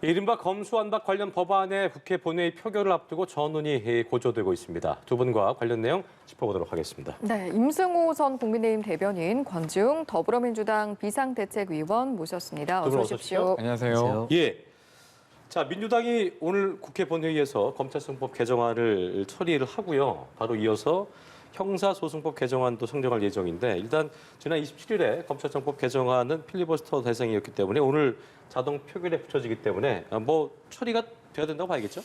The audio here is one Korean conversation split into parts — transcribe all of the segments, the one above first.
이른바 검수완박 관련 법안의 국회 본회의 표결을 앞두고 전론이 고조되고 있습니다. 두 분과 관련 내용 짚어보도록 하겠습니다. 네, 임승호 전 국민의힘 대변인, 권지웅 더불어민주당 비상대책위원 모셨습니다. 어서 오십시오. 안녕하세요. 예. 자, 민주당이 오늘 국회 본회의에서 검찰청법 개정안을 처리를 하고요. 바로 이어서 형사소송법 개정안도 상정할 예정인데 일단 지난 27일에 검찰청법 개정안은 필리버스터 대상이었기 때문에 오늘 자동 표결에 붙여지기 때문에 뭐 처리가 돼야 된다고 봐야겠죠?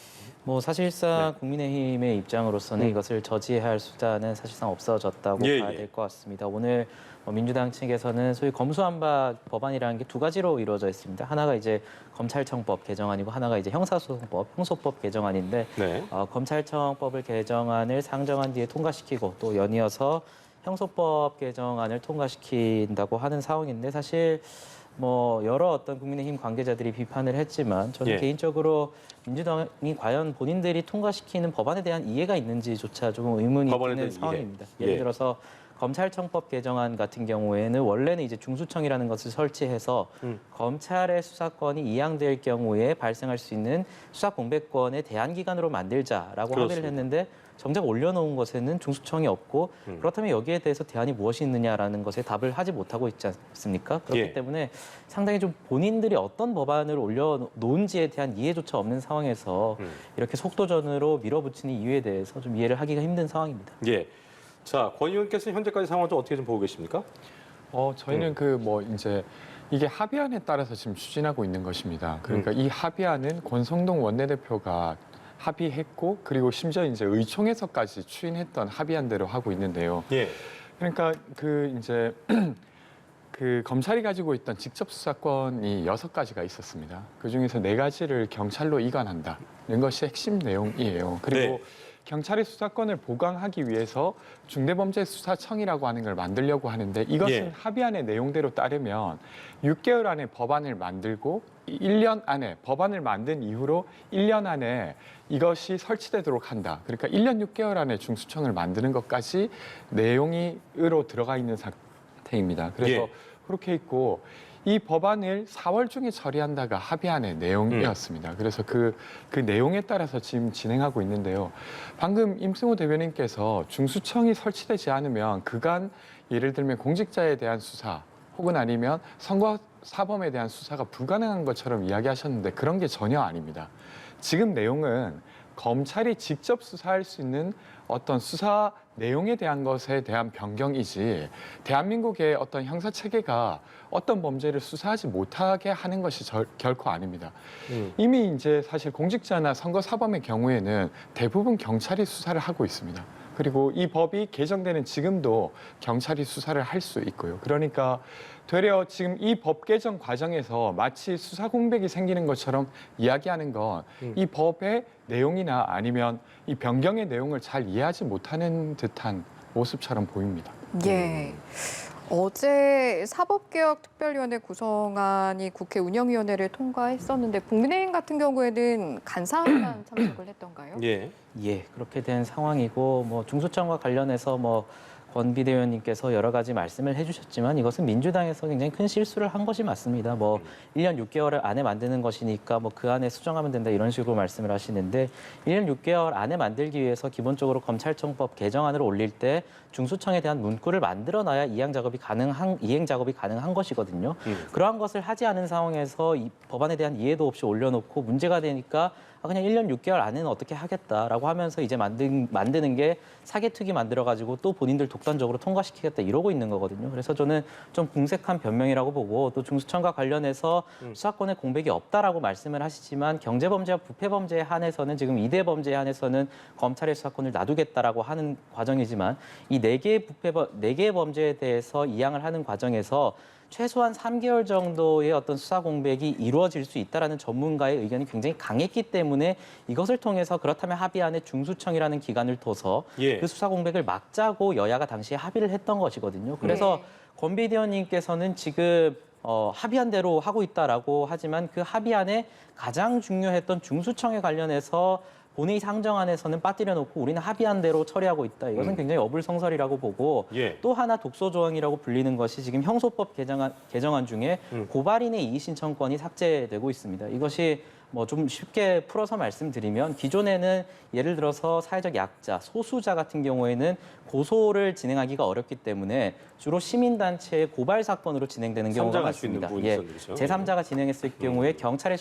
사실상 국민의힘의 입장으로서는 이것을 저지할 수단은 사실상 없어졌다고 봐야 될 것 같습니다. 오늘 민주당 측에서는 소위 검수완박 법안이라는 게 두 가지로 이루어져 있습니다. 하나가 이제 검찰청법 개정안이고 하나가 이제 형사소송법, 형소법 개정안인데 검찰청법을 개정안을 상정한 뒤에 통과시키고 또 연이어서 형소법 개정안을 통과시킨다고 하는 상황인데 사실 여러 어떤 국민의힘 관계자들이 비판을 했지만 저는 개인적으로 민주당이 과연 본인들이 통과시키는 법안에 대한 이해가 있는지조차 조금 의문이 드는 상황입니다. 예를 들어서 검찰청법 개정안 같은 경우에는 원래는 이제 중수청이라는 것을 설치해서 검찰의 수사권이 이양될 경우에 발생할 수 있는 수사 공백권의 대안 기관으로 만들자라고 합의를 했는데 정작 올려놓은 것에는 중수청이 없고 그렇다면 여기에 대해서 대안이 무엇이 있느냐라는 것에 답을 하지 못하고 있지 않습니까? 그렇기 때문에 상당히 좀 본인들이 어떤 법안을 올려놓은지에 대한 이해조차 없는 상황에서 이렇게 속도전으로 밀어붙이는 이유에 대해서 좀 이해를 하기가 힘든 상황입니다. 예. 자, 권 의원께서는 현재까지 상황을 좀 어떻게 좀 보고 계십니까? 저희는 이제 이게 합의안에 따라서 지금 추진하고 있는 것입니다. 그러니까 이 합의안은 권성동 원내대표가 합의했고 그리고 심지어 이제 의총에서까지 추인했던 합의안대로 하고 있는데요. 그러니까 이제 검찰이 가지고 있던 직접 수사권이 6가지가 있었습니다. 그 중에서 4가지를 경찰로 이관한다는 것이 핵심 내용이에요. 그리고 경찰의 수사권을 보강하기 위해서 중대범죄수사청이라고 하는 걸 만들려고 하는데 이것은 합의안의 내용대로 따르면 6개월 안에 법안을 만들고 1년 안에 법안을 만든 이후로 1년 안에 이것이 설치되도록 한다. 그러니까 1년 6개월 안에 중수청을 만드는 것까지 내용으로 들어가 있는 상태입니다. 그래서 그렇게 있고 이 법안을 4월 중에 처리한다가 합의안의 내용이었습니다. 그래서 그 내용에 따라서 지금 진행하고 있는데요. 방금 임승호 대변인께서 중수청이 설치되지 않으면 그간 예를 들면 공직자에 대한 수사 혹은 아니면 선거 사범에 대한 수사가 불가능한 것처럼 이야기하셨는데 그런 게 전혀 아닙니다. 지금 내용은 검찰이 직접 수사할 수 있는 어떤 수사 내용에 대한 것에 대한 변경이지 대한민국의 어떤 형사 체계가 어떤 범죄를 수사하지 못하게 하는 것이 결코 아닙니다. 이미 이제 사실 공직자나 선거 사범의 경우에는 대부분 경찰이 수사를 하고 있습니다. 그리고 이 법이 개정되는 지금도 경찰이 수사를 할 수 있고요. 그러니까 되려 지금 이 법 개정 과정에서 마치 수사 공백이 생기는 것처럼 이야기하는 건 이 법의 내용이나 아니면 이 변경의 내용을 잘 이해하지 못하는 듯한 모습처럼 보입니다. 예. 어제 사법개혁특별위원회 구성안이 국회 운영위원회를 통과했었는데 국민의힘 같은 경우에는 간사만 참석을 했던가요? 그렇게 된 상황이고 중수청과 관련해서 권 비대위원님께서 여러 가지 말씀을 해주셨지만 이것은 민주당에서 굉장히 큰 실수를 한 것이 맞습니다. 1년 6개월 안에 만드는 것이니까 그 안에 수정하면 된다 이런 식으로 말씀을 하시는데 1년 6개월 안에 만들기 위해서 기본적으로 검찰청법 개정안을 올릴 때 중수청에 대한 문구를 만들어놔야 이행 작업이 가능한 것이거든요. 그러한 것을 하지 않은 상황에서 이 법안에 대한 이해도 없이 올려놓고 문제가 되니까 그냥 1년 6개월 안에는 어떻게 하겠다라고 하면서 이제 만드는 게 사개특위 만들어가지고 또 본인들 독단적으로 통과시키겠다 이러고 있는 거거든요. 그래서 저는 좀 궁색한 변명이라고 보고 또 중수청과 관련해서 수사권의 공백이 없다라고 말씀을 하시지만 경제범죄와 부패범죄에 한해서는 지금 2대 범죄에 한해서는 검찰의 수사권을 놔두겠다라고 하는 과정이지만 이 4개의 범죄에 대해서 이양을 하는 과정에서 최소한 3개월 정도의 어떤 수사 공백이 이루어질 수 있다라는 전문가의 의견이 굉장히 강했기 때문에 이것을 통해서 그렇다면 합의안에 중수청이라는 기관을 둬서 그 수사 공백을 막자고 여야가 당시에 합의를 했던 것이거든요. 그래서 권 비대위원님께서는 지금 합의안대로 하고 있다라고 하지만 그 합의안에 가장 중요했던 중수청에 관련해서 본회의 상정안에서는 빠뜨려 놓고 우리는 합의한 대로 처리하고 있다. 이것은 굉장히 어불성설이라고 보고 또 하나 독소 조항이라고 불리는 것이 지금 형소법 개정안 중에 고발인의 이의 신청권이 삭제되고 있습니다. 이것이 뭐 좀 쉽게 풀어서 말씀드리면 기존에는 예를 들어서 사회적 약자, 소수자 같은 경우에는 고소를 진행하기가 어렵기 때문에 주로 시민단체의 고발 사건으로 진행되는 경우가 삼자가 할수 있는 많습니다. 부분이 있었는데, 그렇죠? 제3자가 진행했을 경우에 경찰의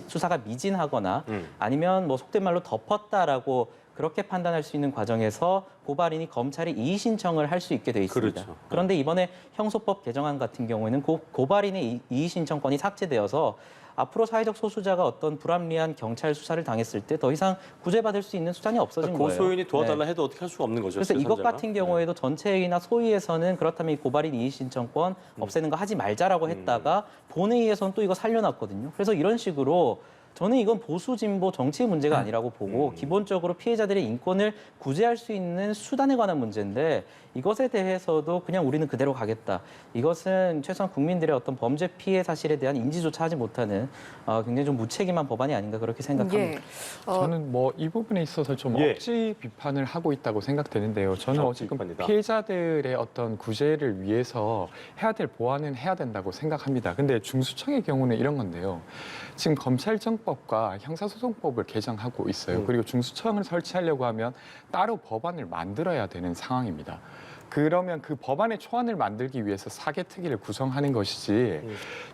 수사가 미진하거나 아니면 뭐 속된 말로 덮었다라고 그렇게 판단할 수 있는 과정에서 고발인이 검찰에 이의 신청을 할 수 있게 돼 있습니다. 그렇죠. 그런데 이번에 형소법 개정안 같은 경우에는 고발인의 이의 신청권이 삭제되어서 앞으로 사회적 소수자가 어떤 불합리한 경찰 수사를 당했을 때 더 이상 구제받을 수 있는 수단이 없어진 거예요. 고소인이 도와달라 네. 해도 어떻게 할 수가 없는 거죠. 그래서 이것 제3자가. 같은 경우에도 전체회의나 소위에서는 그렇다면 이 고발인 이의 신청권 없애는 거 하지 말자라고 했다가 본회의에서는 또 이거 살려놨거든요. 그래서 이런 식으로 저는 이건 보수 진보 정치의 문제가 아니라고 보고 기본적으로 피해자들의 인권을 구제할 수 있는 수단에 관한 문제인데 이것에 대해서도 그냥 우리는 그대로 가겠다. 이것은 최소한 국민들의 어떤 범죄 피해 사실에 대한 인지조차 하지 못하는 굉장히 좀 무책임한 법안이 아닌가 그렇게 생각합니다. 저는 뭐 이 부분에 있어서 좀 예. 억지 비판을 하고 있다고 생각되는데요. 저는 억지 지금 비판이다. 피해자들의 어떤 구제를 위해서 해야 될 보완은 해야 된다고 생각합니다. 근데 중수청의 경우는 이런 건데요. 지금 검찰정법과 형사소송법을 개정하고 있어요. 그리고 중수청을 설치하려고 하면 따로 법안을 만들어야 되는 상황입니다. 그러면 그 법안의 초안을 만들기 위해서 사개특위를 구성하는 것이지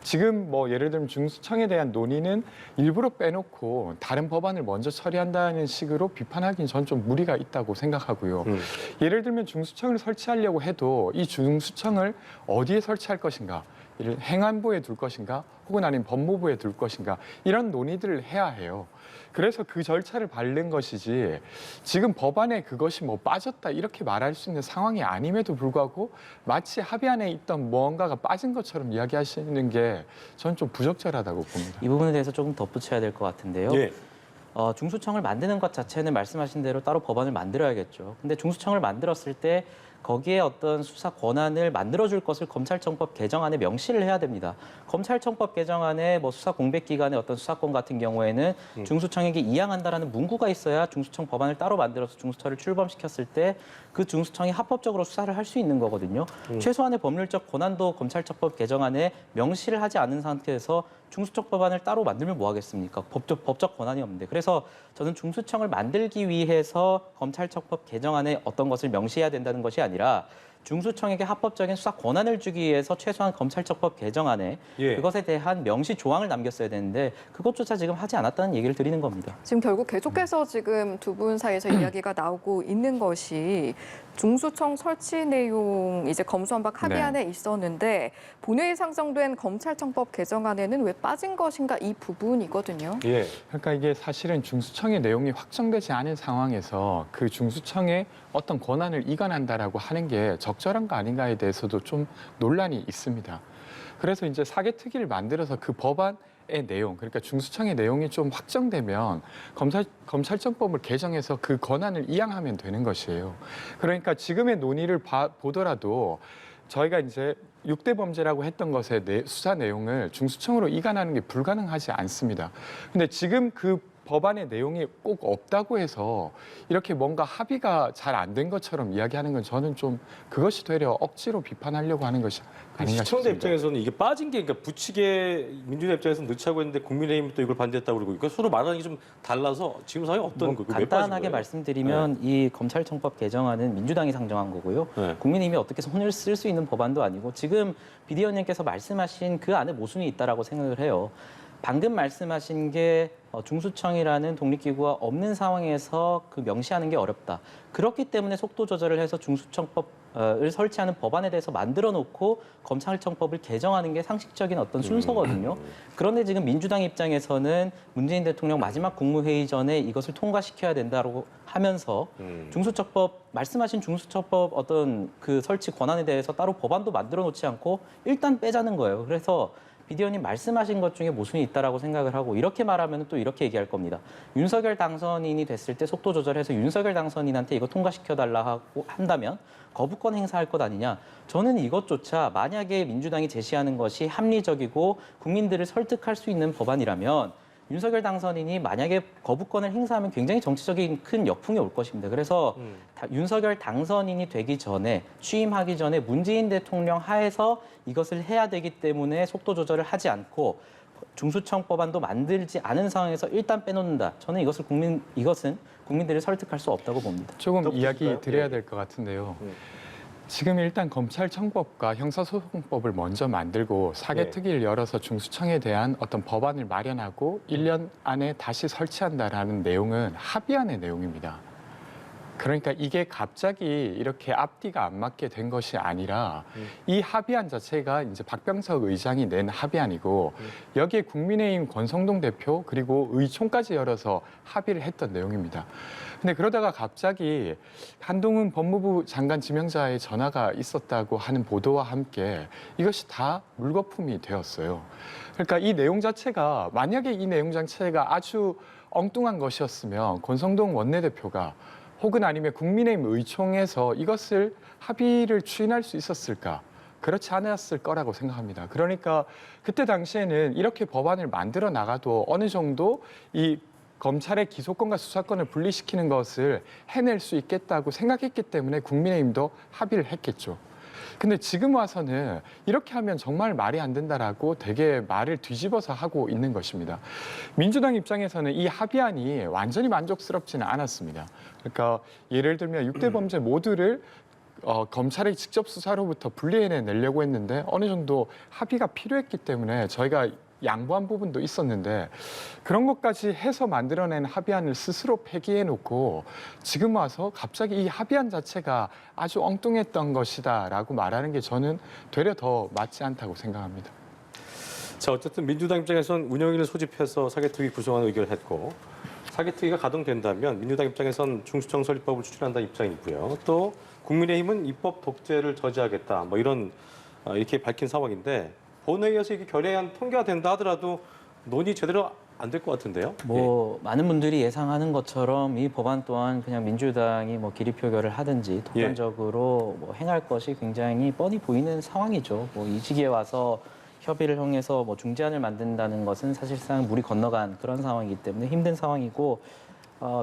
지금 뭐 예를 들면 중수청에 대한 논의는 일부러 빼놓고 다른 법안을 먼저 처리한다는 식으로 비판하기는 저는 좀 무리가 있다고 생각하고요. 예를 들면 중수청을 설치하려고 해도 이 중수청을 어디에 설치할 것인가, 이를 행안부에 둘 것인가, 혹은 아니면 법무부에 둘 것인가 이런 논의들을 해야 해요. 그래서 그 절차를 밟는 것이지 지금 법안에 그것이 뭐 빠졌다 이렇게 말할 수 있는 상황이 아님에도 불구하고 마치 합의안에 있던 무언가가 빠진 것처럼 이야기하시는 게 저는 좀 부적절하다고 봅니다. 이 부분에 대해서 조금 덧붙여야 될 것 같은데요. 예. 중수청을 만드는 것 자체는 말씀하신 대로 따로 법안을 만들어야겠죠. 근데 중수청을 만들었을 때 거기에 어떤 수사 권한을 만들어줄 것을 검찰청법 개정안에 명시를 해야 됩니다. 검찰청법 개정안에 뭐 수사 공백 기간의 어떤 수사권 같은 경우에는 중수청에게 이양한다라는 문구가 있어야 중수청 법안을 따로 만들어서 중수처를 출범시켰을 때 그 중수청이 합법적으로 수사를 할 수 있는 거거든요. 최소한의 법률적 권한도 검찰청법 개정안에 명시를 하지 않은 상태에서 중수청 법안을 따로 만들면 뭐 하겠습니까? 법적 권한이 없는데. 그래서 저는 중수청을 만들기 위해서 검찰청법 개정안에 어떤 것을 명시해야 된다는 것이 아니라 중수청에게 합법적인 수사 권한을 주기 위해서 최소한 검찰청법 개정안에 예. 그것에 대한 명시 조항을 남겼어야 되는데 그것조차 지금 하지 않았다는 얘기를 드리는 겁니다. 지금 결국 계속해서 지금 두 분 사이에서 이야기가 나오고 있는 것이 중수청 설치 내용 이제 검수완박 합의안에 있었는데 본회의 상정된 검찰청법 개정안에는 왜 빠진 것인가 이 부분이거든요. 예. 그러니까 이게 사실은 중수청의 내용이 확정되지 않은 상황에서 그 중수청의 어떤 권한을 이관한다라고 하는 게 적절한가 아닌가에 대해서도 좀 논란이 있습니다. 그래서 이제 사개특위를 만들어서 그 법안의 내용, 그러니까 중수청의 내용이 좀 확정되면 검찰청법을 개정해서 그 권한을 이양하면 되는 것이에요. 그러니까 지금의 논의를 보더라도 저희가 이제 6대 범죄라고 했던 것의 수사 내용을 중수청으로 이관하는 게 불가능하지 않습니다. 근데 지금 그 법안의 내용이 꼭 없다고 해서 이렇게 뭔가 합의가 잘 안 된 것처럼 이야기하는 건 저는 좀 그것이 되려 억지로 비판하려고 하는 것이 아닌가 시청자 싶습니다. 입장에서는 이게 빠진 게 그러니까 부칙에 민주당 입장에서는 넣자고 했는데 국민의힘이 또 이걸 반대했다고 그러고 그러니까 서로 말하는 게 좀 달라서 지금 상황이 어떤 거예요? 왜 빠진 간단하게 거예요? 말씀드리면 이 검찰청법 개정안은 민주당이 상정한 거고요. 네. 국민의힘이 어떻게 손을 쓸 수 있는 법안도 아니고 지금 비대위원님께서 말씀하신 그 안에 모순이 있다라고 생각을 해요. 방금 말씀하신 게 중수청이라는 독립기구가 없는 상황에서 그 명시하는 게 어렵다. 그렇기 때문에 속도 조절을 해서 중수청법을 설치하는 법안에 대해서 만들어 놓고 검찰청법을 개정하는 게 상식적인 어떤 순서거든요. 그런데 지금 민주당 입장에서는 문재인 대통령 마지막 국무회의 전에 이것을 통과시켜야 된다고 하면서 중수청법 말씀하신 중수청법 어떤 그 설치 권한에 대해서 따로 법안도 만들어 놓지 않고 일단 빼자는 거예요. 그래서 비대위원님 말씀하신 것 중에 모순이 있다라고 생각을 하고 이렇게 말하면 또 이렇게 얘기할 겁니다. 윤석열 당선인이 됐을 때 속도 조절해서 윤석열 당선인한테 이거 통과시켜달라 하고 한다면 거부권 행사할 것 아니냐. 저는 이것조차 만약에 민주당이 제시하는 것이 합리적이고 국민들을 설득할 수 있는 법안이라면 윤석열 당선인이 만약에 거부권을 행사하면 굉장히 정치적인 큰 역풍이 올 것입니다. 그래서 윤석열 당선인이 되기 전에 취임하기 전에 문재인 대통령 하에서 이것을 해야 되기 때문에 속도 조절을 하지 않고 중수청 법안도 만들지 않은 상황에서 일단 빼놓는다. 저는 이것은 국민들을 설득할 수 없다고 봅니다. 조금 더 이야기 보실까요? 드려야 예. 될 것 같은데요. 음. 지금 일단 검찰청법과 형사소송법을 먼저 만들고 사개특위를 열어서 중수청에 대한 어떤 법안을 마련하고 1년 안에 다시 설치한다라는 내용은 합의안의 내용입니다. 그러니까 이게 갑자기 이렇게 앞뒤가 안 맞게 된 것이 아니라 이 합의안 자체가 이제 박병석 의장이 낸 합의안이고 여기에 국민의힘 권성동 대표 그리고 의총까지 열어서 합의를 했던 내용입니다. 근데 그러다가 갑자기 한동훈 법무부 장관 지명자의 전화가 있었다고 하는 보도와 함께 이것이 다 물거품이 되었어요. 그러니까 이 내용 자체가 만약에 이 내용 자체가 아주 엉뚱한 것이었으면 권성동 원내대표가 혹은 아니면 국민의힘 의총에서 이것을 합의를 추진할 수 있었을까? 그렇지 않았을 거라고 생각합니다. 그러니까 그때 당시에는 이렇게 법안을 만들어 나가도 어느 정도 이 검찰의 기소권과 수사권을 분리시키는 것을 해낼 수 있겠다고 생각했기 때문에 국민의힘도 합의를 했겠죠. 근데 지금 와서는 이렇게 하면 정말 말이 안 된다라고 되게 말을 뒤집어서 하고 있는 것입니다. 민주당 입장에서는 이 합의안이 완전히 만족스럽지는 않았습니다. 그러니까 예를 들면 6대 범죄 모두를 검찰의 직접 수사로부터 분리해내려고 했는데 어느 정도 합의가 필요했기 때문에 저희가 양보한 부분도 있었는데 그런 것까지 해서 만들어낸 합의안을 스스로 폐기해놓고 지금 와서 갑자기 이 합의안 자체가 아주 엉뚱했던 것이다라고 말하는 게 저는 되려 더 맞지 않다고 생각합니다. 자, 어쨌든 민주당 입장에선 운영위를 소집해서 사개특위 구성안 의결을 했고 사개특위가 가동된다면 민주당 입장에선 중수청 설립법을 추진한다는 입장이고요. 또 국민의힘은 입법 독재를 저지하겠다. 뭐 이런 이렇게 밝힌 상황인데 본회의에서 이게 결의안 통과가 된다 하더라도 논의 제대로 안 될 것 같은데요. 많은 분들이 예상하는 것처럼 이 법안 또한 그냥 민주당이 기리 표결을 하든지 독단적으로 행할 것이 굉장히 뻔히 보이는 상황이죠. 이 시기에 와서 협의를 통해서 중재안을 만든다는 것은 사실상 물이 건너간 그런 상황이기 때문에 힘든 상황이고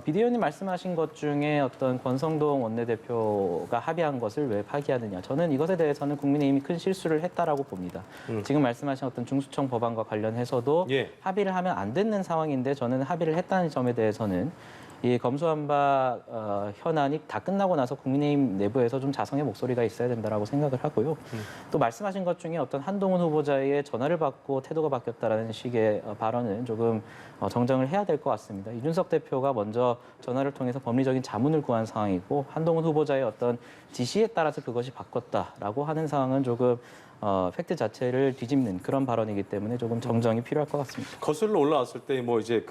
비대위원님 말씀하신 것 중에 어떤 권성동 원내대표가 합의한 것을 왜 파기하느냐. 저는 이것에 대해서는 국민의힘이 큰 실수를 했다라고 봅니다. 지금 말씀하신 어떤 중수청 법안과 관련해서도 예. 합의를 하면 안 되는 상황인데 저는 합의를 했다는 점에 대해서는 이 검수완박 현안이 다 끝나고 나서 국민의힘 내부에서 좀 자성의 목소리가 있어야 된다라고 생각을 하고요. 또 말씀하신 것 중에 어떤 한동훈 후보자의 전화를 받고 태도가 바뀌었다라는 식의 발언은 조금 정정을 해야 될 것 같습니다. 이준석 대표가 먼저 전화를 통해서 법리적인 자문을 구한 상황이고 한동훈 후보자의 어떤 지시에 따라서 그것이 바꿨다라고 하는 상황은 조금 팩트 자체를 뒤집는 그런 발언이기 때문에 조금 정정이 필요할 것 같습니다. 거슬러 올라왔을 때 이제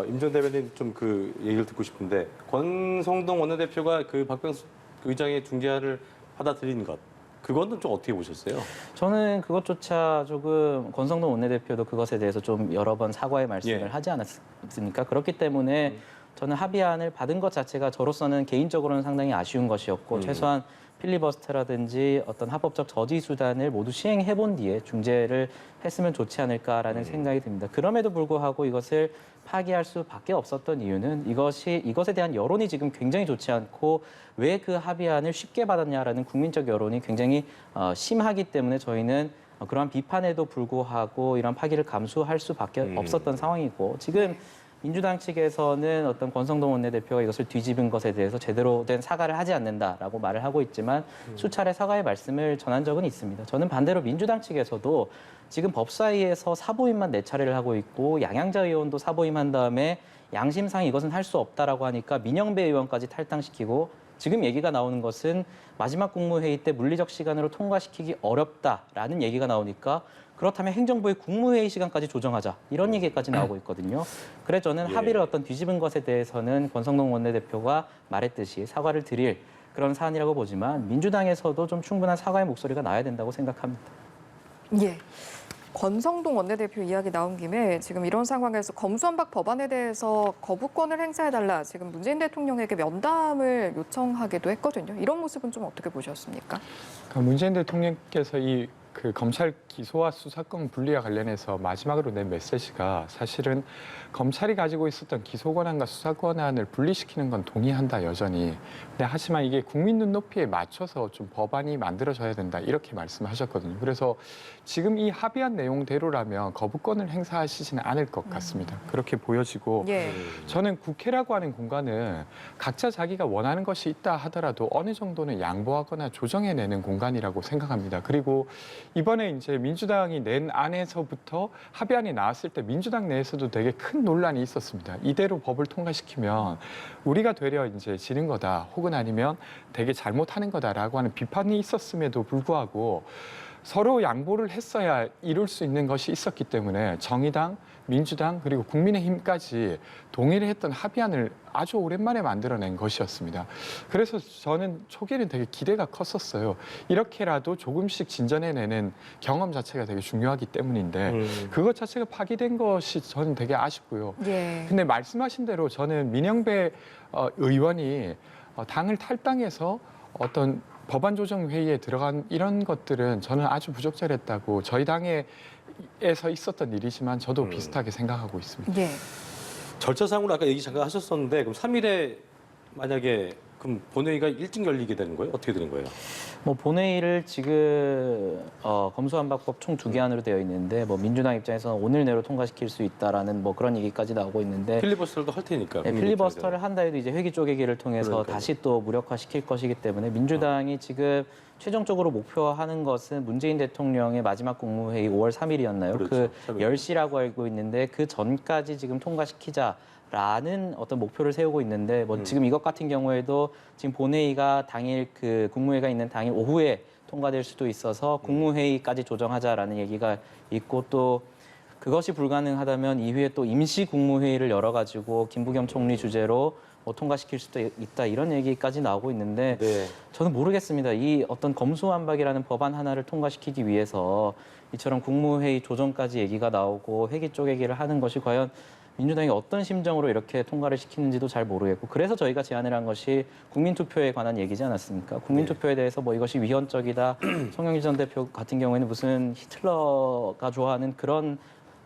임 전 대변인 좀 얘기를 듣고 싶은데 권성동 원내대표가 박병석 의장의 중재안을 받아들인 것 그거는 좀 어떻게 보셨어요? 저는 그것조차 조금 권성동 원내대표도 그것에 대해서 좀 여러 번 사과의 말씀을 하지 않았습니까? 그렇기 때문에 저는 합의안을 받은 것 자체가 저로서는 개인적으로는 상당히 아쉬운 것이었고 최소한 필리버스터라든지 어떤 합법적 저지 수단을 모두 시행해 본 뒤에 중재를 했으면 좋지 않을까라는 생각이 듭니다. 그럼에도 불구하고 이것을 파기할 수밖에 없었던 이유는 이것에 대한 여론이 지금 굉장히 좋지 않고 왜 그 합의안을 쉽게 받았냐라는 국민적 여론이 굉장히 심하기 때문에 저희는 그러한 비판에도 불구하고 이런 파기를 감수할 수밖에 없었던 상황이고 지금 민주당 측에서는 어떤 권성동 원내대표가 이것을 뒤집은 것에 대해서 제대로 된 사과를 하지 않는다라고 말을 하고 있지만 수차례 사과의 말씀을 전한 적은 있습니다. 저는 반대로 민주당 측에서도 지금 법사위에서 사보임만 4차례를 하고 있고 양양자 의원도 사보임한 다음에 양심상 이것은 할 수 없다라고 하니까 민영배 의원까지 탈당시키고 지금 얘기가 나오는 것은 마지막 국무회의 때 물리적 시간으로 통과시키기 어렵다라는 얘기가 나오니까 그렇다면 행정부의 국무회의 시간까지 조정하자 이런 얘기까지 나오고 있거든요. 그래서 저는 합의를 어떤 뒤집은 것에 대해서는 권성동 원내대표가 말했듯이 사과를 드릴 그런 사안이라고 보지만 민주당에서도 좀 충분한 사과의 목소리가 나야 된다고 생각합니다. 예. 권성동 원내대표 이야기 나온 김에 지금 이런 상황에서 검수완박 법안에 대해서 거부권을 행사해달라 지금 문재인 대통령에게 면담을 요청하기도 했거든요. 이런 모습은 좀 어떻게 보셨습니까? 그러니까 문재인 대통령께서 이 그 검찰 기소와 수사권 분리와 관련해서 마지막으로 낸 메시지가 사실은 검찰이 가지고 있었던 기소 권한과 수사 권한을 분리시키는 건 동의한다 여전히. 근데 하지만 이게 국민 눈높이에 맞춰서 좀 법안이 만들어져야 된다 이렇게 말씀하셨거든요. 그래서 지금 이 합의한 내용대로라면 거부권을 행사하시지는 않을 것 같습니다. 그렇게 보여지고 예. 저는 국회라고 하는 공간은 각자 자기가 원하는 것이 있다 하더라도 어느 정도는 양보하거나 조정해내는 공간이라고 생각합니다. 그리고 이번에 이제 민주당이 낸 안에서부터 합의안이 나왔을 때 민주당 내에서도 되게 큰 논란이 있었습니다. 이대로 법을 통과시키면 우리가 되려 이제 지는 거다 혹은 아니면 되게 잘못하는 거다라고 하는 비판이 있었음에도 불구하고 서로 양보를 했어야 이룰 수 있는 것이 있었기 때문에 정의당, 민주당 그리고 국민의힘까지 동의를 했던 합의안을 아주 오랜만에 만들어낸 것이었습니다. 그래서 저는 초기에는 되게 기대가 컸었어요. 이렇게라도 조금씩 진전해내는 경험 자체가 되게 중요하기 때문인데 그것 자체가 파기된 것이 저는 되게 아쉽고요. 예. 근데 말씀하신 대로 저는 민영배 의원이 당을 탈당해서 어떤 법안 조정 회의에 들어간 이런 것들은 저는 아주 부적절했다고 저희 당에서 있었던 일이지만 저도 비슷하게 생각하고 있습니다. 예. 절차상으로 아까 얘기 잠깐 하셨었는데 그럼 3일에 만약에 그럼 본회의가 일찍 열리게 되는 거예요? 어떻게 되는 거예요? 뭐 본회의를 지금 검수완박법 총 2개안으로 되어 있는데 뭐 민주당 입장에서는 오늘 내로 통과시킬 수 있다라는 뭐 그런 얘기까지 나오고 있는데 필리버스터도 할 테니까. 네, 필리버스터를 한다 해도 이제 회기 쪼개기를 통해서 그러니까요. 다시 또 무력화시킬 것이기 때문에 민주당이 지금 최종적으로 목표하는 것은 문재인 대통령의 마지막 국무회의 5월 3일이었나요? 그렇죠. 그 3일. 10시라고 알고 있는데 그 전까지 지금 통과시키자라는 어떤 목표를 세우고 있는데 뭐 지금 이것 같은 경우에도 지금 본회의가 당일 그 국무회의가 있는 당일 오후에 통과될 수도 있어서 국무회의까지 조정하자라는 얘기가 있고 또 그것이 불가능하다면 이후에 또 임시 국무회의를 열어가지고 김부겸 총리 주재로 뭐 통과시킬 수도 있다 이런 얘기까지 나오고 있는데 네. 저는 모르겠습니다. 이 어떤 검수완박이라는 법안 하나를 통과시키기 위해서 이처럼 국무회의 조정까지 얘기가 나오고 회기 쪼개기를 하는 것이 과연 민주당이 어떤 심정으로 이렇게 통과를 시키는지도 잘 모르겠고 그래서 저희가 제안을 한 것이 국민투표에 관한 얘기지 않았습니까? 국민투표에 대해서 뭐 이것이 위헌적이다. 송영길 전 대표 같은 경우에는 무슨 히틀러가 좋아하는 그런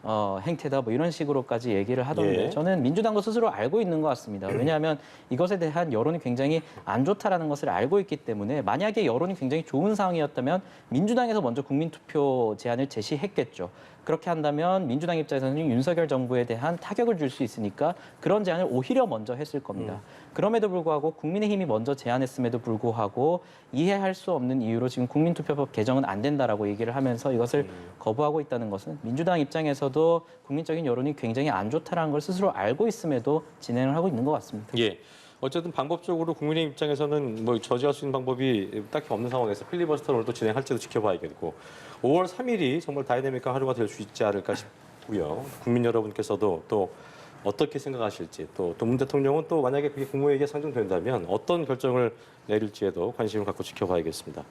행태다 뭐 이런 식으로까지 얘기를 하던데 예. 저는 민주당도 스스로 알고 있는 것 같습니다. 왜냐하면 이것에 대한 여론이 굉장히 안 좋다라는 것을 알고 있기 때문에 만약에 여론이 굉장히 좋은 상황이었다면 민주당에서 먼저 국민투표 제안을 제시했겠죠. 그렇게 한다면 민주당 입장에서는 윤석열 정부에 대한 타격을 줄 수 있으니까 그런 제안을 오히려 먼저 했을 겁니다. 그럼에도 불구하고 국민의힘이 먼저 제안했음에도 불구하고 이해할 수 없는 이유로 지금 국민투표법 개정은 안 된다라고 얘기를 하면서 이것을 거부하고 있다는 것은 민주당 입장에서도 국민적인 여론이 굉장히 안 좋다는 걸 스스로 알고 있음에도 진행을 하고 있는 것 같습니다. 예. 어쨌든 방법적으로 국민의 입장에서는 뭐 저지할 수 있는 방법이 딱히 없는 상황에서 필리버스터를 또 진행할지도 지켜봐야겠고 5월 3일이 정말 다이내믹한 하루가 될 수 있지 않을까 싶고요. 국민 여러분께서도 또 어떻게 생각하실지 또 문 대통령은 또 만약에 그게 국무회의에 상정된다면 어떤 결정을 내릴지에도 관심을 갖고 지켜봐야겠습니다.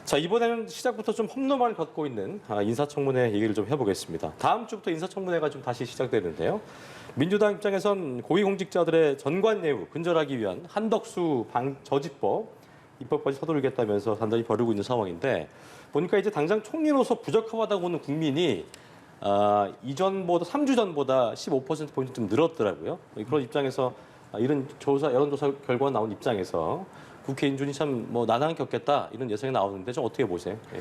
자, 이번에는 시작부터 좀 험로만 걷고 있는 인사청문회 얘기를 좀 해보겠습니다. 다음 주부터 인사청문회가 좀 다시 시작되는데요. 민주당 입장에선 고위공직자들의 전관예우 근절하기 위한 한덕수 저지법 입법까지 서두르겠다면서 단단히 벼르고 있는 상황인데 보니까 이제 당장 총리로서 부적합하다고 보는 국민이 이전보다 3주 전보다 15%포인트 좀 늘었더라고요. 그런 입장에서 이런 여론조사 결과가 나온 입장에서 국회 인준이 참 뭐 난항을 겪겠다 이런 예상이 나오는데 좀 어떻게 보세요? 예.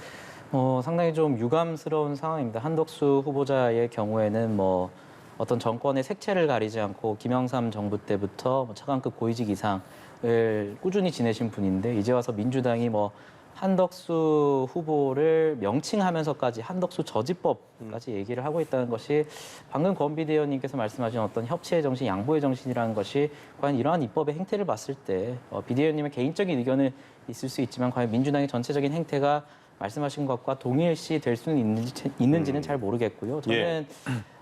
상당히 좀 유감스러운 상황입니다. 한덕수 후보자의 경우에는 뭐 어떤 정권의 색채를 가리지 않고 김영삼 정부 때부터 뭐 차관급 고위직 이상을 꾸준히 지내신 분인데 이제 와서 민주당이 뭐 한덕수 후보를 명칭하면서까지 한덕수 저지법까지 얘기를 하고 있다는 것이 방금 권 비대위원님께서 말씀하신 어떤 협치의 정신, 양보의 정신이라는 것이 과연 이러한 입법의 행태를 봤을 때 비대위원님의 개인적인 의견은 있을 수 있지만 과연 민주당의 전체적인 행태가 말씀하신 것과 동일시 될 수는 있는지는 잘 모르겠고요. 저는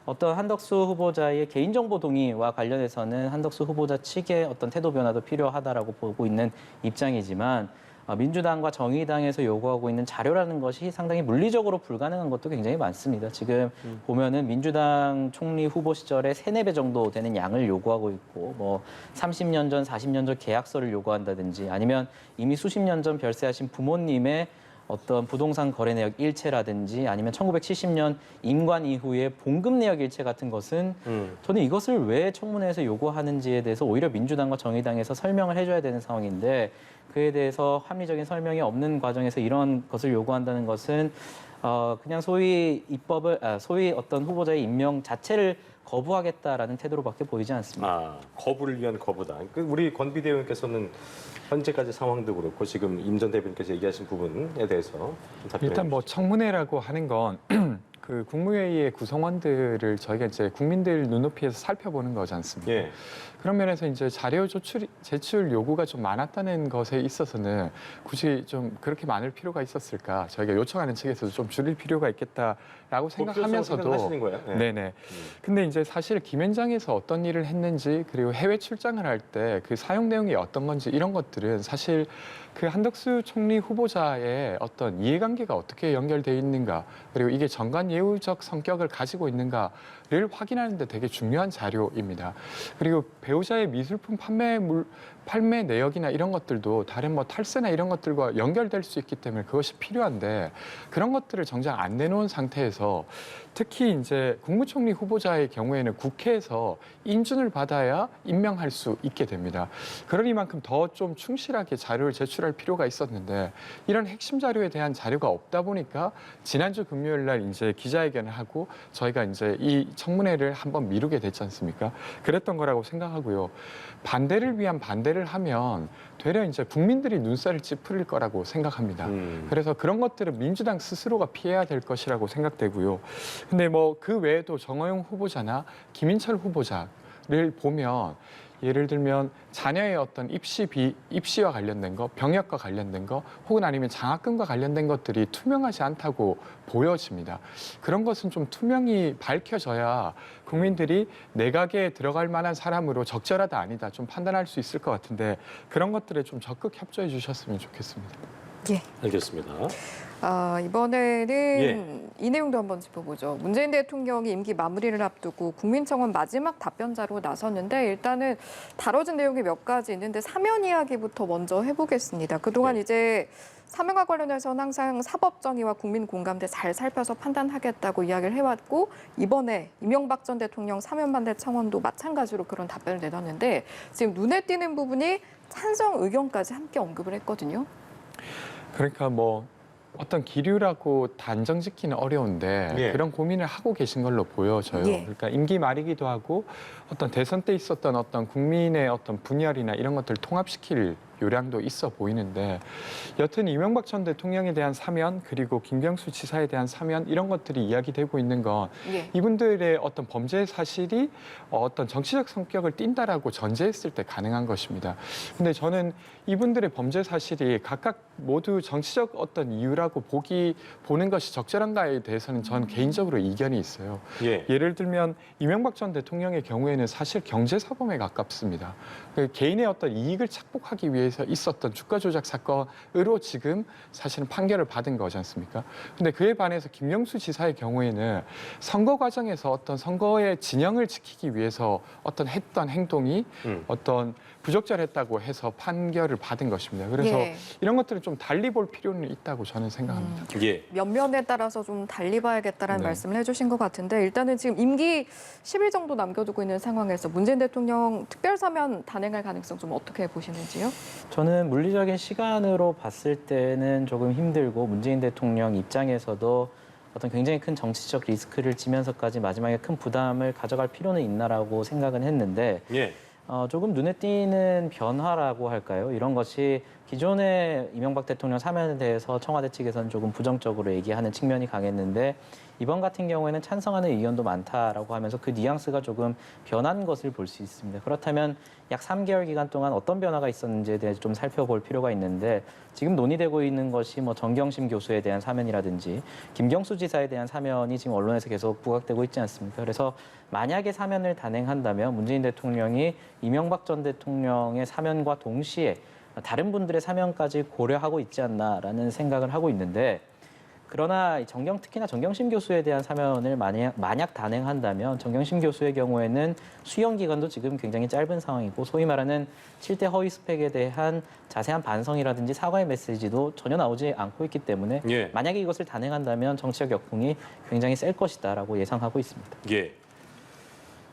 어떤 한덕수 후보자의 개인정보 동의와 관련해서는 한덕수 후보자 측의 어떤 태도 변화도 필요하다라고 보고 있는 입장이지만 민주당과 정의당에서 요구하고 있는 자료라는 것이 상당히 물리적으로 불가능한 것도 굉장히 많습니다. 지금 보면은 민주당 총리 후보 시절에 3-4배 정도 되는 양을 요구하고 있고 뭐 30년 전, 40년 전 계약서를 요구한다든지 아니면 이미 수십 년 전 별세하신 부모님의 어떤 부동산 거래 내역 일체라든지 아니면 1970년 임관 이후에 봉급 내역 일체 같은 것은 저는 이것을 왜 청문회에서 요구하는지에 대해서 오히려 민주당과 정의당에서 설명을 해줘야 되는 상황인데 그에 대해서 합리적인 설명이 없는 과정에서 이런 것을 요구한다는 것은 그냥 소위 소위 어떤 후보자의 임명 자체를 거부하겠다라는 태도로밖에 보이지 않습니다. 아, 거부를 위한 거부다. 우리 권 비대위원께서는 현재까지 상황도 그렇고 지금 임 전 대변인께서 얘기하신 부분에 대해서 좀 답변해 일단 뭐 주시죠. 청문회라고 하는 건 그 국무회의의 구성원들을 저희가 이제 국민들 눈높이에서 살펴보는 거지 않습니까? 예. 그런 면에서 이제 자료 제출 요구가 좀 많았다는 것에 있어서는 굳이 좀 그렇게 많을 필요가 있었을까? 저희가 요청하는 측에서도 좀 줄일 필요가 있겠다라고 생각하면서도 하시는 거예요? 예. 네네. 근데 이제 사실 김현장에서 어떤 일을 했는지 그리고 해외 출장을 할 때 그 사용 내용이 어떤 건지 이런 것들은 사실 그 한덕수 총리 후보자의 어떤 이해관계가 어떻게 연결돼 있는가 그리고 이게 정관 예우적 성격을 가지고 있는가를 확인하는 데 되게 중요한 자료입니다. 그리고 배우자의 미술품 판매 내역이나 이런 것들도 다른 뭐 탈세나 이런 것들과 연결될 수 있기 때문에 그것이 필요한데 그런 것들을 정작 안 내놓은 상태에서 특히 이제 국무총리 후보자의 경우에는 국회에서 인준을 받아야 임명할 수 있게 됩니다. 그러니만큼 더 좀 충실하게 자료를 제출할 필요가 있었는데 이런 핵심 자료에 대한 자료가 없다 보니까 지난주 금요일 날 이제 기자회견을 하고 저희가 이제 이 청문회를 한번 미루게 됐지 않습니까? 그랬던 거라고 생각하고요. 반대를 위한 반대를 하면 되려 이제 국민들이 눈살을 찌푸릴 거라고 생각합니다. 그래서 그런 것들은 민주당 스스로가 피해야 될 것이라고 생각되고요. 근데 뭐 그 외에도 정호영 후보자나 김인철 후보자를 보면 예를 들면 자녀의 어떤 입시와 관련된 거, 병역과 관련된 거, 혹은 아니면 장학금과 관련된 것들이 투명하지 않다고 보여집니다. 그런 것은 좀 투명히 밝혀져야 국민들이 내각에 들어갈 만한 사람으로 적절하다 아니다 좀 판단할 수 있을 것 같은데 그런 것들에 좀 적극 협조해 주셨으면 좋겠습니다. 예. 알겠습니다. 이번에는 예. 이 내용도 한번 짚어보죠. 문재인 대통령이 임기 마무리를 앞두고 국민청원 마지막 답변자로 나섰는데 일단은 다뤄진 내용이 몇 가지 있는데 사면 이야기부터 먼저 해보겠습니다. 그동안 네. 이제 사면과 관련해서는 항상 사법 정의와 국민 공감대 잘 살펴서 판단하겠다고 이야기를 해왔고 이번에 이명박 전 대통령 사면 반대 청원도 마찬가지로 그런 답변을 내놨는데 지금 눈에 띄는 부분이 찬성 의견까지 함께 언급을 했거든요. 그러니까 뭐 어떤 기류라고 단정 짓기는 어려운데 예. 그런 고민을 하고 계신 걸로 보여져요. 예. 그러니까 임기 말이기도 하고 어떤 대선 때 있었던 어떤 국민의 어떤 분열이나 이런 것들을 통합시킬 요량도 있어 보이는데 여튼 이명박 전 대통령에 대한 사면 그리고 김경수 지사에 대한 사면 이런 것들이 이야기되고 있는 건 예. 이분들의 어떤 범죄 사실이 어떤 정치적 성격을 띈다라고 전제했을 때 가능한 것입니다. 근데 저는 이분들의 범죄 사실이 각각 모두 정치적 어떤 이유라고 보는 것이 적절한가에 대해서는 전 개인적으로 이견이 있어요. 예. 예를 들면 이명박 전 대통령의 경우에는 사실 경제사범에 가깝습니다. 그 개인의 어떤 이익을 착복하기 위해서 있었던 주가 조작 사건으로 지금 사실은 판결을 받은 거지 않습니까? 근데 그에 반해서 김경수 지사의 경우에는 선거 과정에서 어떤 선거의 진영을 지키기 위해서 어떤 했던 행동이 어떤 부적절했다고 해서 판결을 받은 것입니다. 그래서 예. 이런 것들을 좀 달리 볼 필요는 있다고 저는 생각합니다. 예. 면면에 따라서 좀 달리 봐야겠다라는 네. 말씀을 해주신 것 같은데 일단은 지금 임기 10일 정도 남겨두고 있는 상황에서 문재인 대통령 특별사면 단행할 가능성 좀 어떻게 보시는지요? 저는 물리적인 시간으로 봤을 때는 조금 힘들고 문재인 대통령 입장에서도 어떤 굉장히 큰 정치적 리스크를 지면서까지 마지막에 큰 부담을 가져갈 필요는 있나라고 생각은 했는데 예. 조금 눈에 띄는 변화라고 할까요? 이런 것이 기존의 이명박 대통령 사면에 대해서 청와대 측에서는 조금 부정적으로 얘기하는 측면이 강했는데 이번 같은 경우에는 찬성하는 의견도 많다라고 하면서 그 뉘앙스가 조금 변한 것을 볼 수 있습니다. 그렇다면 약 3개월 기간 동안 어떤 변화가 있었는지에 대해서 좀 살펴볼 필요가 있는데 지금 논의되고 있는 것이 뭐 정경심 교수에 대한 사면이라든지 김경수 지사에 대한 사면이 지금 언론에서 계속 부각되고 있지 않습니까? 그래서 만약에 사면을 단행한다면 문재인 대통령이 이명박 전 대통령의 사면과 동시에 다른 분들의 사면까지 고려하고 있지 않나라는 생각을 하고 있는데 그러나 특히나 정경심 교수에 대한 사면을 만약 단행한다면 정경심 교수의 경우에는 수용 기간도 지금 굉장히 짧은 상황이고 소위 말하는 7대 허위 스펙에 대한 자세한 반성이라든지 사과의 메시지도 전혀 나오지 않고 있기 때문에 예. 만약에 이것을 단행한다면 정치적 역풍이 굉장히 셀 것이다라고 예상하고 있습니다. 예.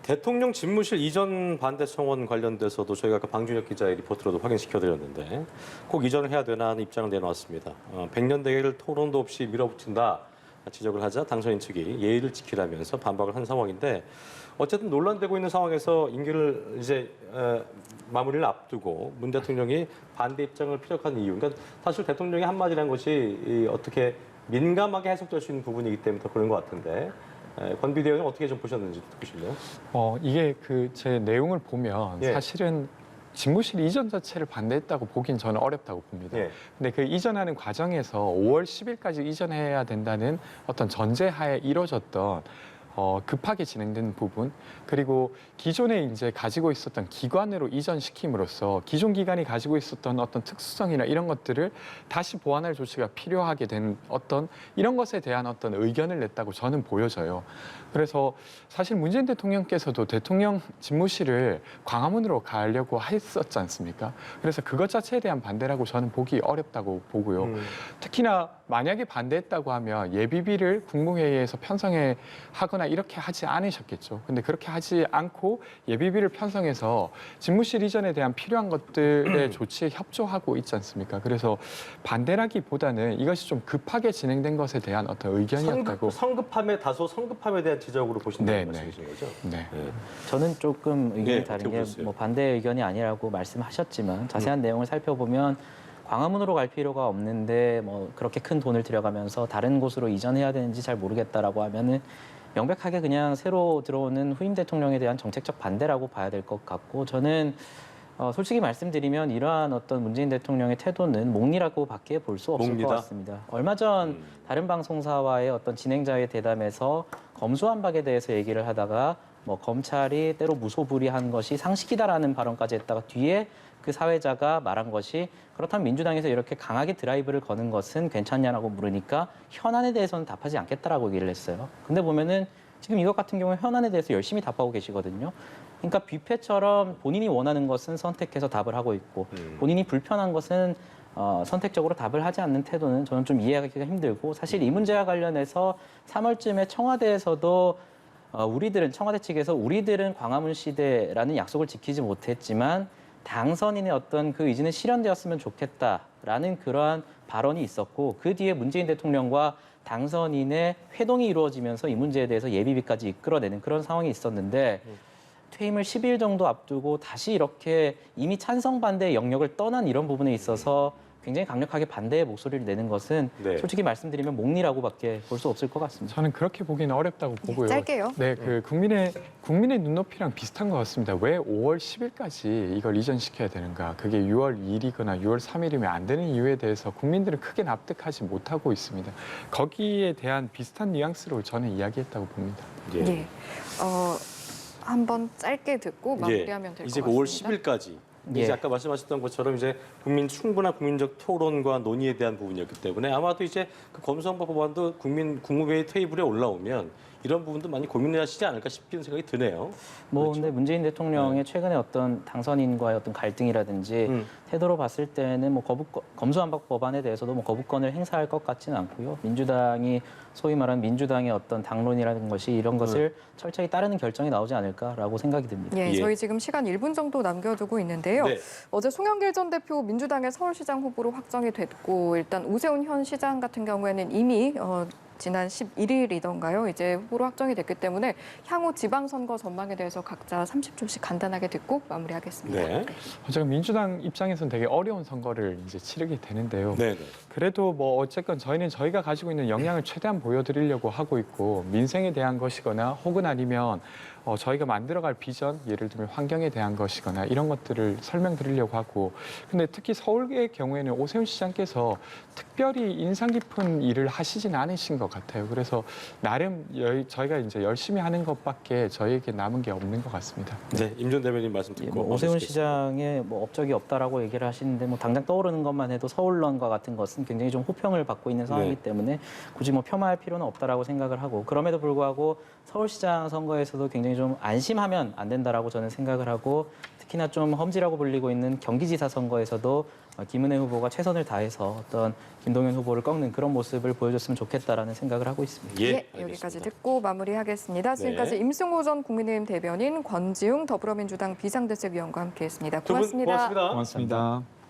대통령 집무실 이전 반대 청원 관련돼서도 저희가 아까 방준혁 기자의 리포트로도 확인시켜드렸는데 꼭 이전을 해야 되나 하는 입장을 내놓았습니다. 100년 대계를 토론도 없이 밀어붙인다 지적을 하자 당선인 측이 예의를 지키라면서 반박을 한 상황인데 어쨌든 논란되고 있는 상황에서 임기를 이제 마무리를 앞두고 문 대통령이 반대 입장을 피력한 이유, 그러니까 사실 대통령이 한마디라는 것이 어떻게 민감하게 해석될 수 있는 부분이기 때문에 더 그런 것 같은데 권 비대위원은 어떻게 좀 보셨는지 듣고 싶네요. 이게 제 내용을 보면 예. 사실은 집무실 이전 자체를 반대했다고 보긴 저는 어렵다고 봅니다. 예. 근데 그 이전하는 과정에서 5월 10일까지 이전해야 된다는 어떤 전제하에 이루어졌던 급하게 진행된 부분, 그리고 기존에 이제 가지고 있었던 기관으로 이전시킴으로써 기존 기관이 가지고 있었던 어떤 특수성이나 이런 것들을 다시 보완할 조치가 필요하게 된 어떤 이런 것에 대한 어떤 의견을 냈다고 저는 보여져요. 그래서 사실 문재인 대통령께서도 대통령 집무실을 광화문으로 가려고 했었지 않습니까? 그래서 그것 자체에 대한 반대라고 저는 보기 어렵다고 보고요. 특히나 만약에 반대했다고 하면 예비비를 국무회의에서 편성해 하거나 이렇게 하지 않으셨겠죠. 근데 그렇게 하지 않고 예비비를 편성해서 집무실 이전에 대한 필요한 것들의 조치에 협조하고 있지 않습니까? 그래서 반대라기보다는 이것이 좀 급하게 진행된 것에 대한 어떤 의견이었다고. 다소 성급함에 대한 지적으로 보신다는 네, 말씀이신 거죠? 네. 네. 저는 조금 의견이 네, 다른 어떻게 게 보세요? 뭐 반대 의견이 아니라고 말씀하셨지만 자세한 내용을 살펴보면 광화문으로 갈 필요가 없는데 뭐 그렇게 큰 돈을 들여가면서 다른 곳으로 이전해야 되는지 잘 모르겠다라고 하면은 명백하게 그냥 새로 들어오는 후임 대통령에 대한 정책적 반대라고 봐야 될 것 같고 저는 솔직히 말씀드리면 이러한 어떤 문재인 대통령의 태도는 몽리라고밖에 볼 수 없을 몽리다? 것 같습니다. 얼마 전 다른 방송사와의 어떤 진행자의 대담에서 검수완박에 대해서 얘기를 하다가 뭐 검찰이 때로 무소불위한 것이 상식이다라는 발언까지 했다가 뒤에 그 사회자가 말한 것이 그렇다면 민주당에서 이렇게 강하게 드라이브를 거는 것은 괜찮냐라고 물으니까 현안에 대해서는 답하지 않겠다라고 얘기를 했어요. 근데 보면은 지금 이것 같은 경우에 현안에 대해서 열심히 답하고 계시거든요. 그러니까 뷔페처럼 본인이 원하는 것은 선택해서 답을 하고 있고 본인이 불편한 것은 선택적으로 답을 하지 않는 태도는 저는 좀 이해하기가 힘들고 사실 이 문제와 관련해서 3월쯤에 청와대에서도 청와대 측에서 우리들은 광화문 시대라는 약속을 지키지 못했지만 당선인의 어떤 그 의지는 실현되었으면 좋겠다라는 그러한 발언이 있었고 그 뒤에 문재인 대통령과 당선인의 회동이 이루어지면서 이 문제에 대해서 예비비까지 이끌어내는 그런 상황이 있었는데 퇴임을 10일 정도 앞두고 다시 이렇게 이미 찬성 반대의 영역을 떠난 이런 부분에 있어서 굉장히 강력하게 반대의 목소리를 내는 것은 네. 솔직히 말씀드리면 몽리라고밖에 볼 수 없을 것 같습니다. 저는 그렇게 보기는 어렵다고 보고요. 짧게요. 네, 국민의 눈높이랑 비슷한 것 같습니다. 왜 5월 10일까지 이걸 이전시켜야 되는가? 그게 6월 2일이거나 6월 3일이면 안 되는 이유에 대해서 국민들은 크게 납득하지 못하고 있습니다. 거기에 대한 비슷한 뉘앙스로 저는 이야기했다고 봅니다. 예. 예. 한번 짧게 듣고 마무리하면 될 것 이제 같습니다. 5월 10일까지 예. 이제 아까 말씀하셨던 것처럼 이제 충분한 국민적 토론과 논의에 대한 부분이었기 때문에 아마도 이제 그 검수완박 법안도 국무회의 테이블에 올라오면 이런 부분도 많이 고민을 하시지 않을까 싶은 생각이 드네요. 뭐 그렇죠? 근데 문재인 대통령의 최근에 어떤 당선인과의 어떤 갈등이라든지 태도로 봤을 때는 뭐 검수완박 법안에 대해서도 뭐 거부권을 행사할 것 같지는 않고요. 민주당이 소위 말하는 민주당의 어떤 당론이라는 것이 이런 것을 철저히 따르는 결정이 나오지 않을까라고 생각이 듭니다. 예, 예. 저희 지금 시간 1분 정도 남겨두고 있는데요. 네. 어제 송영길 전 대표 민주당의 서울시장 후보로 확정이 됐고 일단 오세훈 현 시장 같은 경우에는 이미 지난 11일이던가요? 이제 후보로 확정이 됐기 때문에 향후 지방선거 전망에 대해서 각자 30초씩 간단하게 듣고 마무리하겠습니다. 네. 제가 민주당 입장에서는 되게 어려운 선거를 이제 치르게 되는데요. 네. 그래도 뭐 어쨌건 저희는 저희가 가지고 있는 역량을 최대한 보여드리려고 하고 있고 민생에 대한 것이거나 혹은 아니면 저희가 만들어갈 비전, 예를 들면 환경에 대한 것이거나 이런 것들을 설명드리려고 하고, 근데 특히 서울의 경우에는 오세훈 시장께서 특별히 인상 깊은 일을 하시진 않으신 것 같아요. 그래서 나름 저희가 이제 열심히 하는 것밖에 저희에게 남은 게 없는 것 같습니다. 네, 임준 대변인 말씀 예, 듣고 뭐 오세훈 마무리하겠습니다. 시장의 뭐 업적이 없다라고 얘기를 하시는데 뭐 당장 떠오르는 것만 해도 서울론과 같은 것은 굉장히 좀 호평을 받고 있는 상황이기 네. 때문에 굳이 뭐 폄하할 필요는 없다라고 생각을 하고, 그럼에도 불구하고 서울시장 선거에서도 굉장히 좀 안심하면 안 된다라고 저는 생각을 하고, 특히나 좀 험지라고 불리고 있는 경기지사 선거에서도 김은혜 후보가 최선을 다해서 어떤 김동연 후보를 꺾는 그런 모습을 보여줬으면 좋겠다라는 생각을 하고 있습니다. 예, 예, 알겠습니다. 여기까지 듣고 마무리하겠습니다. 지금까지 네. 임승호 전 국민의힘 대변인, 권지웅 더불어민주당 비상대책위원과 함께했습니다. 두 분 고맙습니다. 고맙습니다. 고맙습니다.